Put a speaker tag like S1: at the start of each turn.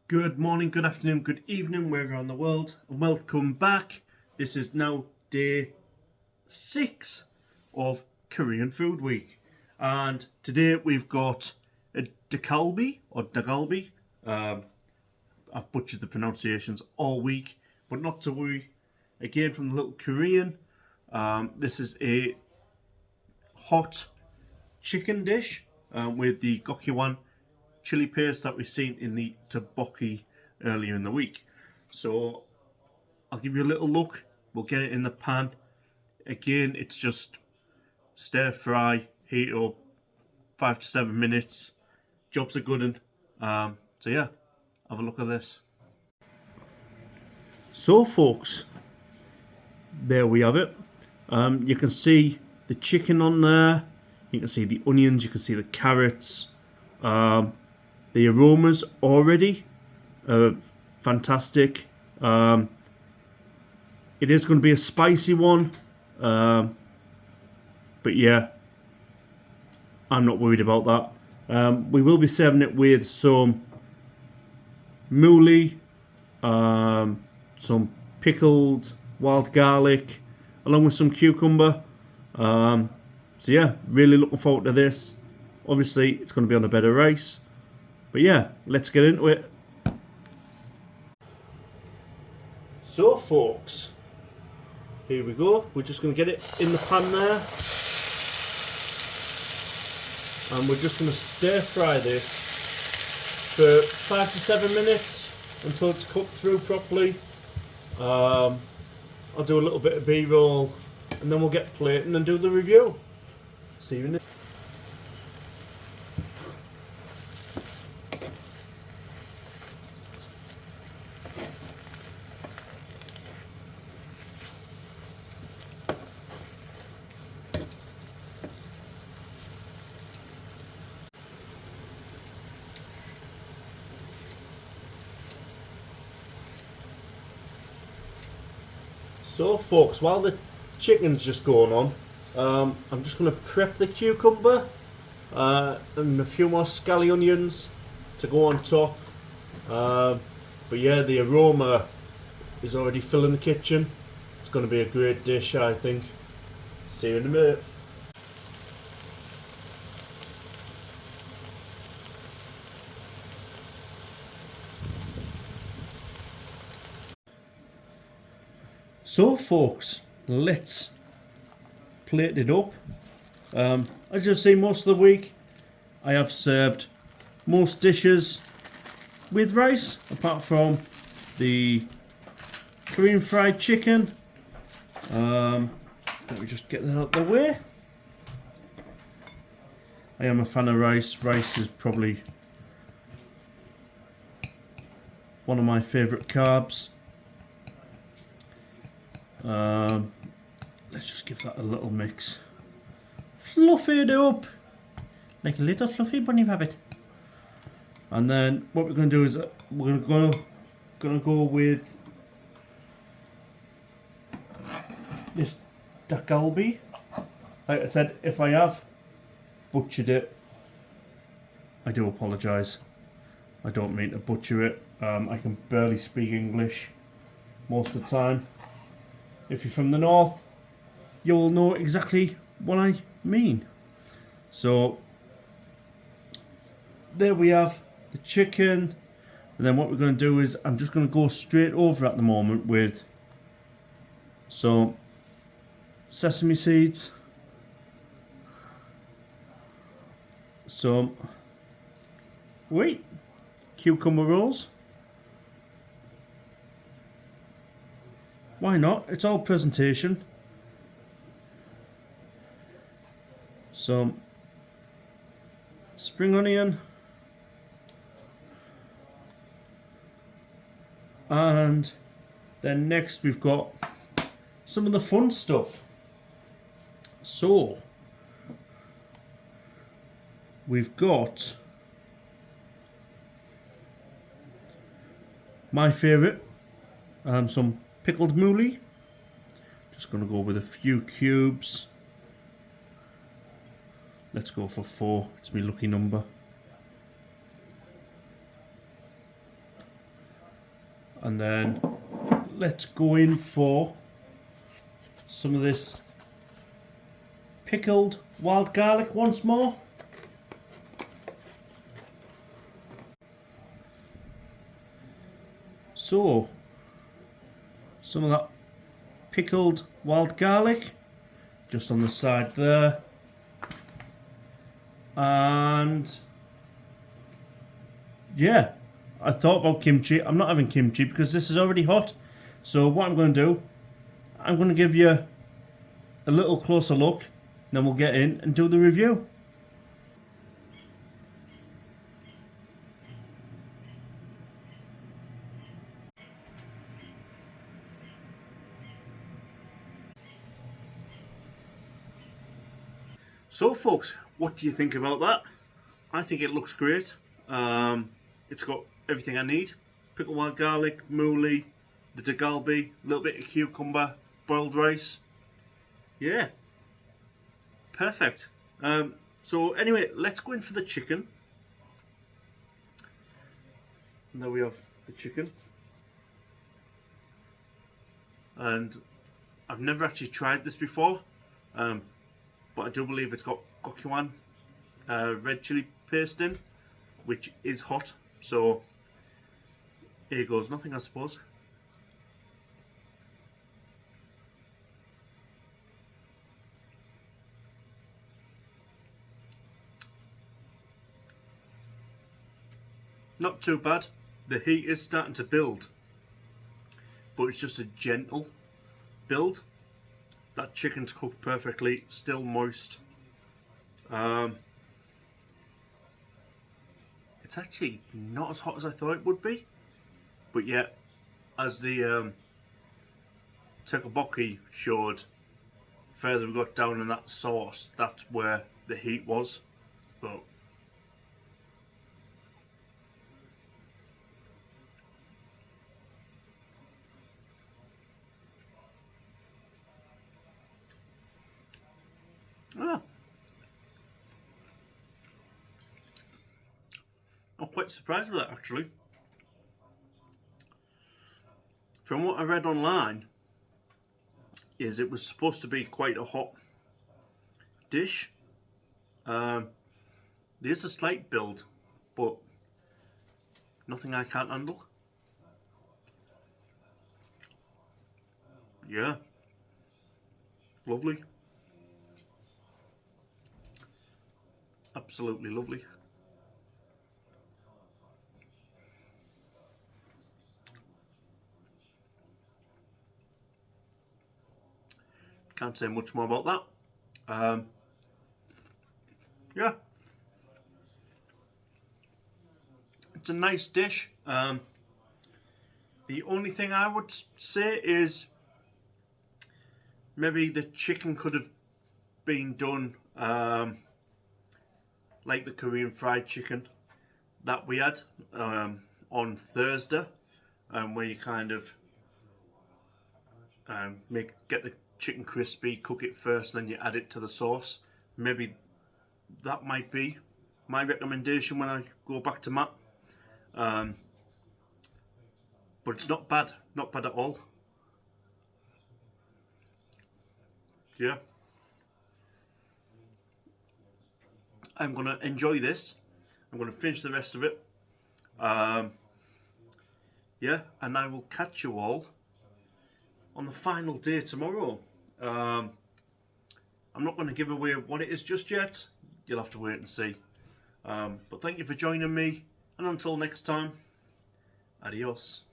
S1: Good morning, good afternoon, good evening, wherever you're in the world, and welcome back. This is now day 6 of Korean Food Week, and today we've got a Dakgalbi or Dakgalbi. I've butchered the pronunciations all week, but not to worry. Again, from the little Korean, this is a hot chicken dish with the gokyewan chili paste that we've seen in the tteokbokki earlier in the week. So I'll give you a little look. We'll get it in the pan. Again, it's just stir fry, heat up, 5 to 7 minutes. Job's a good one. So yeah, have a look at this. So folks, there we have it. You can see the chicken on there. You can see the onions. You can see the carrots. The aromas already are fantastic. It is going to be a spicy one, but yeah, I'm not worried about that. We will be serving it with some mooli, some pickled wild garlic, along with some cucumber. So yeah, really looking forward to this. Obviously, it's going to be on a bed of rice. But yeah, let's get into it. So folks, here we go. We're just going to get it in the pan there. And we're just going to stir fry this for 5 to 7 minutes until it's cooked through properly. I'll do a little bit of B-roll and then we'll get plating and do the review. See you in a So folks, while the chicken's just going on, I'm just going to prep the cucumber and a few more scally onions to go on top. But yeah, the aroma is already filling the kitchen. It's going to be a great dish, I think. See you in a minute. So folks, let's plate it up. As you've seen most of the week, I have served most dishes with rice, apart from the Korean fried chicken. Let me just get that out of the way. I am a fan of rice. Rice is probably one of my favourite carbs. Let's just give that a little mix. Fluff it up like a little fluffy bunny rabbit. And then what we're going to do is we're going to go with this Dakgalbi. Like I said, if I have butchered it, I do apologise. I don't mean to butcher it. I can barely speak English most of the time. If you're from the north, you'll know exactly what I mean. So there we have the chicken. And then what we're going to do is I'm just going to go straight over at the moment with some sesame seeds, some cucumber rolls. Why not? It's all presentation. Some spring onion. And then next we've got some of the fun stuff. So we've got my favourite, some pickled mooli. Just going to go with a few cubes. Let's go for 4. It's my lucky number. And then let's go in for some of this pickled wild garlic once more. So, some of that pickled wild garlic just on the side there. And yeah, I thought about kimchi. I'm not having kimchi because this is already hot. So what I'm going to do, I'm going to give you a little closer look, then we'll get in and do the review. So folks, what do you think about that? I think it looks great. It's got everything I need. Pickled wild garlic, mooli, the Dakgalbi, a little bit of cucumber, boiled rice. Yeah, perfect. So anyway, let's go in for the chicken. And there we have the chicken. And I've never actually tried this before, but I do believe it's got gochujang, red chili paste in, which is hot. So here goes nothing, I suppose. Not too bad. The heat is starting to build, but it's just a gentle build. That chicken's cooked perfectly, still moist. It's actually not as hot as I thought it would be, but yeah, as the Dakgalbi showed, further we got down in that sauce, that's where the heat was. But I'm quite surprised with that actually. From what I read online, is it was supposed to be quite a hot dish. There's a slight build, but nothing I can't handle. Yeah, lovely. Absolutely lovely. Can't say much more about that. Yeah, it's a nice dish. The only thing I would say is maybe the chicken could have been done like the Korean fried chicken that we had on Thursday, where you kind of get the chicken crispy, cook it first, then you add it to the sauce. Maybe that might be my recommendation when I go back to Matt. But it's not bad at all. Yeah. I'm going to enjoy this. I'm going to finish the rest of it. Yeah, and I will catch you all on the final day tomorrow. I'm not going to give away what it is just yet. You'll have to wait and see. But thank you for joining me, and until next time, adios.